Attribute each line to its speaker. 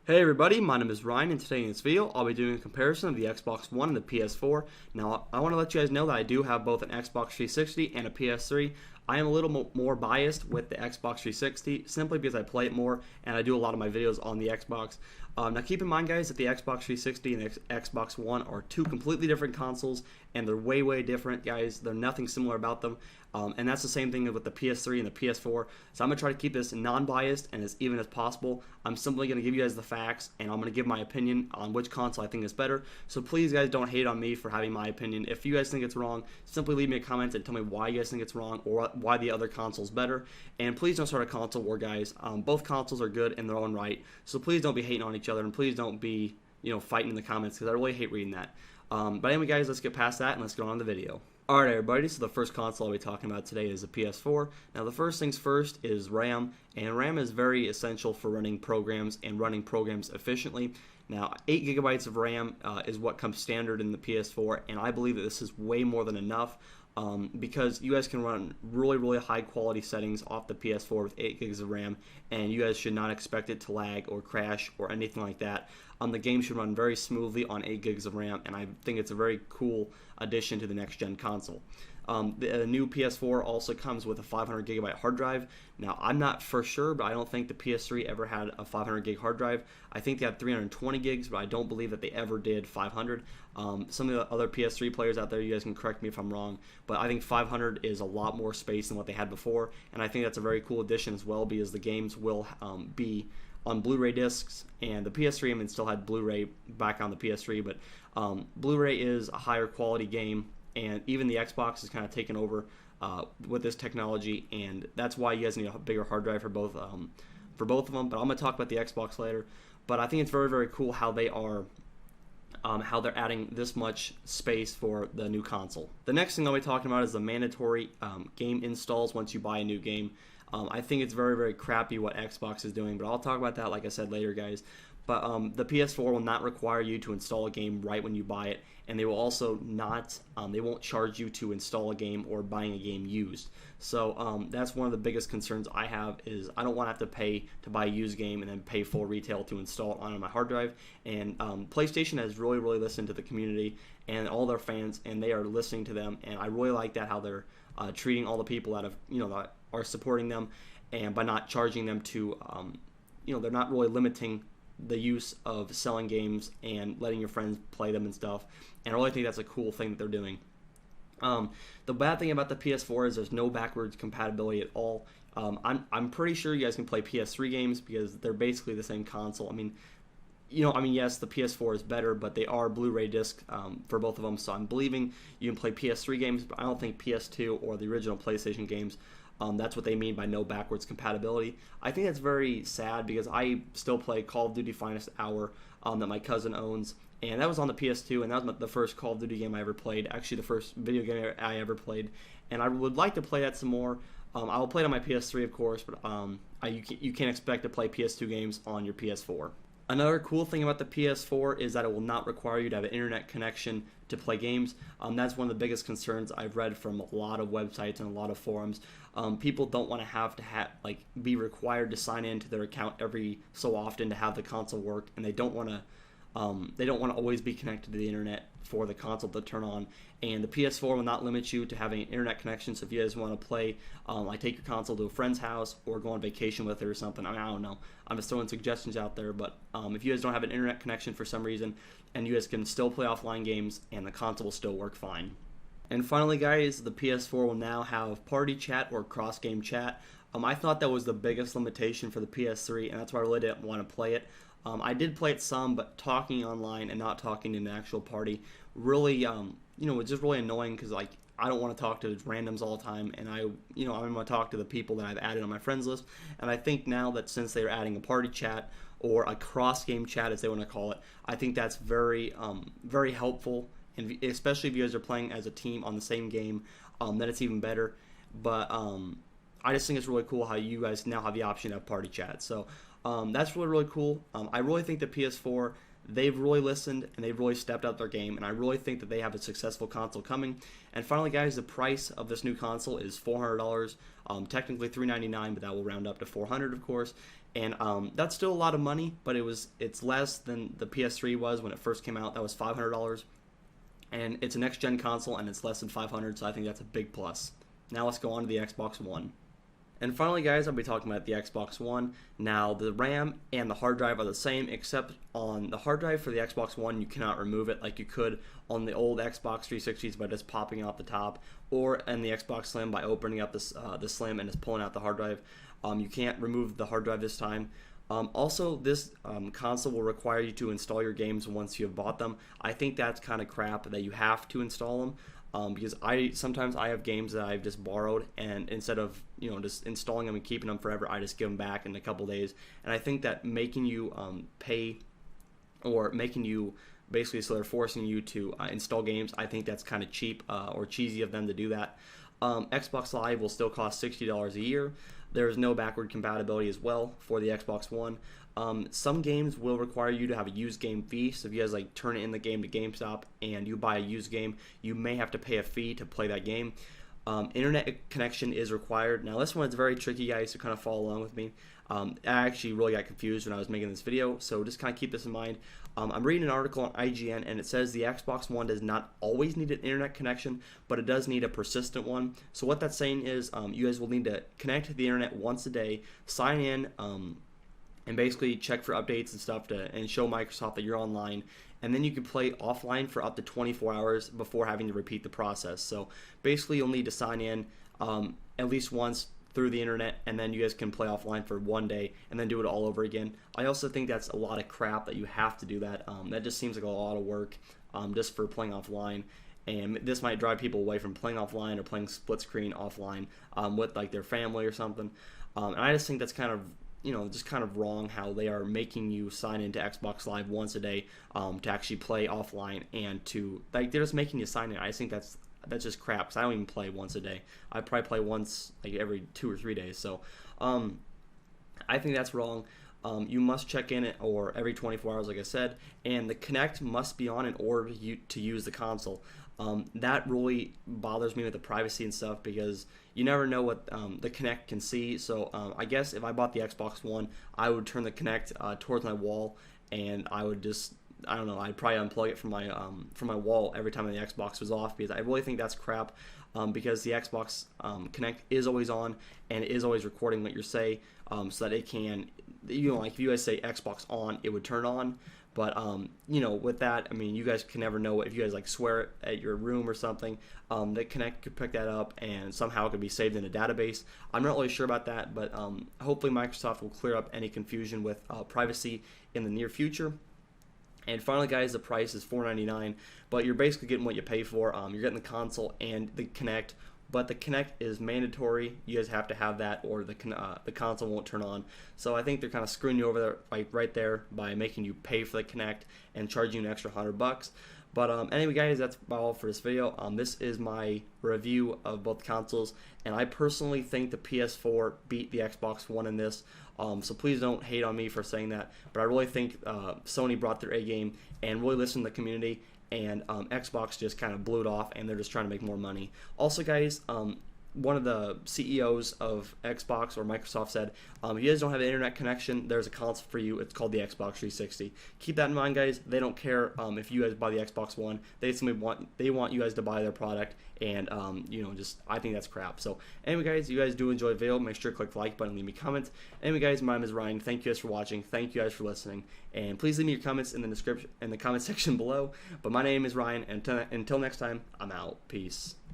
Speaker 1: Hey everybody, my name is Ryan, and today in this video I'll be doing a comparison of the Xbox One and the PS4. Now, I want to let you guys know that I do have both an Xbox 360 and a PS3. I am a little more biased with the Xbox 360 simply because I play it more and I do a lot of my videos on the Xbox. Now keep in mind guys that the Xbox 360 and the Xbox One are two completely different consoles and they're way different guys. They're nothing similar about them. And that's the same thing with the PS3 and the PS4. So I'm going to try to keep this non-biased and as even as possible. I'm simply going to give you guys the facts and I'm going to give my opinion on which console I think is better. So please guys don't hate on me for having my opinion. If you guys think it's wrong, simply leave me a comment and tell me why you guys think it's wrong or why the other console's better. And please don't start a console war guys. Both consoles are good in their own right. So please don't be hating on each other and please don't be fighting in the comments because I really hate reading that. But anyway guys, let's get past that and let's go on to the video. Alright everybody, so the first console I'll be talking about today is the PS4. Now the first things first is RAM, and RAM is very essential for running programs and running programs efficiently. Now 8 gigabytes of RAM is what comes standard in the PS4, and I believe that this is way more than enough because you guys can run really high quality settings off the PS4 with 8 gigs of RAM, and you guys should not expect it to lag or crash or anything like that. The game should run very smoothly on 8 gigs of RAM, and I think it's a very cool addition to the next gen console. The new PS4 also comes with a 500 gigabyte hard drive. Now I'm not for sure, but I don't think the PS3 ever had a 500 gig hard drive. I think they had 320 gigs, but I don't believe that they ever did 500. Some of the other PS3 players out there, you guys can correct me if I'm wrong, but I think 500 is a lot more space than what they had before, and I think that's a very cool addition as well because the games will be on Blu-ray discs, and the PS3 still had Blu-ray back on the PS3, but Blu-ray is a higher quality game, and even the Xbox is kind of taken over with this technology, and that's why you guys need a bigger hard drive for both of them. But I'm going to talk about the Xbox later. But I think it's very cool how they are. How they're adding this much space for the new console. The next thing I'll be talking about is the mandatory game installs once you buy a new game. I think it's very crappy what Xbox is doing, but I'll talk about that like I said later guys. But the PS4 will not require you to install a game right when you buy it, and they will also not, they won't charge you to install a game or buying a game used. So that's one of the biggest concerns I have is I don't want to have to pay to buy a used game and then pay full retail to install it on my hard drive. And PlayStation has really listened to the community and all their fans, and they are listening to them, and I really like that how they're treating all the people that have that are supporting them, and by not charging them to they're not really limiting the use of selling games and letting your friends play them and stuff, and I really think that's a cool thing that they're doing. The bad thing about the PS4 is there's no backwards compatibility at all. I'm pretty sure you guys can play PS3 games because they're basically the same console. Yes, the PS4 is better, but they are Blu-ray disc for both of them, so I'm believing you can play PS3 games, but I don't think PS2 or the original PlayStation games. That's what they mean by no backwards compatibility. I think that's very sad because I still play Call of Duty Finest Hour that my cousin owns, and that was on the PS2, and that was the first Call of Duty game I ever played, actually the first video game I ever played, and I would like to play that some more. I will play it on my PS3 of course, but you can't expect to play PS2 games on your PS4. Another cool thing about the PS4 is that it will not require you to have an internet connection to play games. That's one of the biggest concerns I've read from a lot of websites and a lot of forums. People don't want to be required to sign into their account every so often to have the console work, and they don't want to always be connected to the internet for the console to turn on. And the PS4 will not limit you to having an internet connection, so if you guys want to play, take your console to a friend's house or go on vacation with it or something. I don't know. I'm just throwing suggestions out there, but if you guys don't have an internet connection for some reason, and you guys can still play offline games, and the console will still work fine. And finally guys, the PS4 will now have party chat or cross-game chat. I thought that was the biggest limitation for the PS3, and that's why I really didn't want to play it. I did play it some, but talking online and not talking in an actual party really, was just really annoying because I don't want to talk to randoms all the time, and I want to talk to the people that I've added on my friends list. And I think now that since they're adding a party chat or a cross-game chat as they want to call it, I think that's very helpful, and especially if you guys are playing as a team on the same game, then it's even better. But I just think it's really cool how you guys now have the option to have party chat. So that's really cool. I really think the PS4 they've really listened and they've really stepped up their game, and I really think that they have a successful console coming. And finally, guys, the price of this new console is $400. Technically $399, but that will round up to $400, of course. And that's still a lot of money, but it's less than the PS3 was when it first came out. That was $500, and it's a next-gen console, and it's less than $500, so I think that's a big plus. Now let's go on to the Xbox One. And finally, guys, I'll be talking about the Xbox One. Now, the RAM and the hard drive are the same, except on the hard drive for the Xbox One, you cannot remove it like you could on the old Xbox 360s by just popping out the top, or in the Xbox Slim by opening up the Slim and just pulling out the hard drive. You can't remove the hard drive this time. Also, this console will require you to install your games once you have bought them. I think that's kind of crap that you have to install them. Because sometimes I have games that I've just borrowed, and instead of just installing them and keeping them forever, I just give them back in a couple days. And I think that making you pay, or making you basically, so they're forcing you to install games, I think that's kind of cheap or cheesy of them to do that. Xbox Live will still cost $60 a year. There is no backward compatibility as well for the Xbox One. Some games will require you to have a used game fee, so if you guys turn in the game to GameStop and you buy a used game, you may have to pay a fee to play that game. Internet connection is required. Now this one is very tricky, guys, so kind of follow along with me. I actually really got confused when I was making this video, so just kind of keep this in mind. I'm reading an article on IGN, and it says the Xbox One does not always need an internet connection, but it does need a persistent one. So what that's saying is you guys will need to connect to the internet once a day, sign in, and basically check for updates and stuff and show Microsoft that you're online, and then you can play offline for up to 24 hours before having to repeat the process. So basically you'll need to sign in at least once through the internet, and then you guys can play offline for one day and then do it all over again. I also think that's a lot of crap that you have to do that. That just seems like a lot of work just for playing offline, and this might drive people away from playing offline or playing split screen offline with like their family or something. And I just think that's kind of just kind of wrong how they are making you sign into Xbox Live once a day to actually play offline, and they're just making you sign in. I think that's just crap, because I don't even play once a day. I probably play once every 2 or 3 days. So I think that's wrong. You must check in or every 24 hours, like I said, and the Kinect must be on in order to use the console. That really bothers me with the privacy and stuff, because you never know what the Kinect can see. So I guess if I bought the Xbox One, I would turn the Kinect towards my wall, and I would just, I don't know, I'd probably unplug it from my wall every time the Xbox was off, because I really think that's crap. Because the Xbox Kinect is always on, and it is always recording what you say, so that it can, like if you guys say Xbox on, it would turn on. But with that, I mean, you guys can never know if you guys swear it at your room or something. The Kinect could pick that up, and somehow it could be saved in a database. I'm not really sure about that, but hopefully Microsoft will clear up any confusion with privacy in the near future. And finally, guys, the price is $499, but you're basically getting what you pay for. You're getting the console and the Kinect, but the Kinect is mandatory. You guys have to have that, or the console won't turn on. So I think they're kind of screwing you over there, right there, by making you pay for the Kinect and charging you an extra $100. But anyway, guys, that's about all for this video. This is my review of both consoles, and I personally think the PS4 beat the Xbox One in this. So please don't hate on me for saying that, but I really think Sony brought their A game and really listened to the community, and Xbox just kind of blew it off, and they're just trying to make more money. Also, guys, one of the CEOs of Xbox or Microsoft said, if you guys don't have an internet connection, there's a console for you. It's called the Xbox 360. Keep that in mind, guys. They don't care if you guys buy the Xbox One. They simply want you guys to buy their product, and I think that's crap. So anyway, guys, you guys do enjoy the video, make sure to click the like button, leave me comments. Anyway, guys, my name is Ryan. Thank you guys for watching. Thank you guys for listening, and please leave me your comments in the comment section below. But my name is Ryan, and until next time, I'm out. Peace.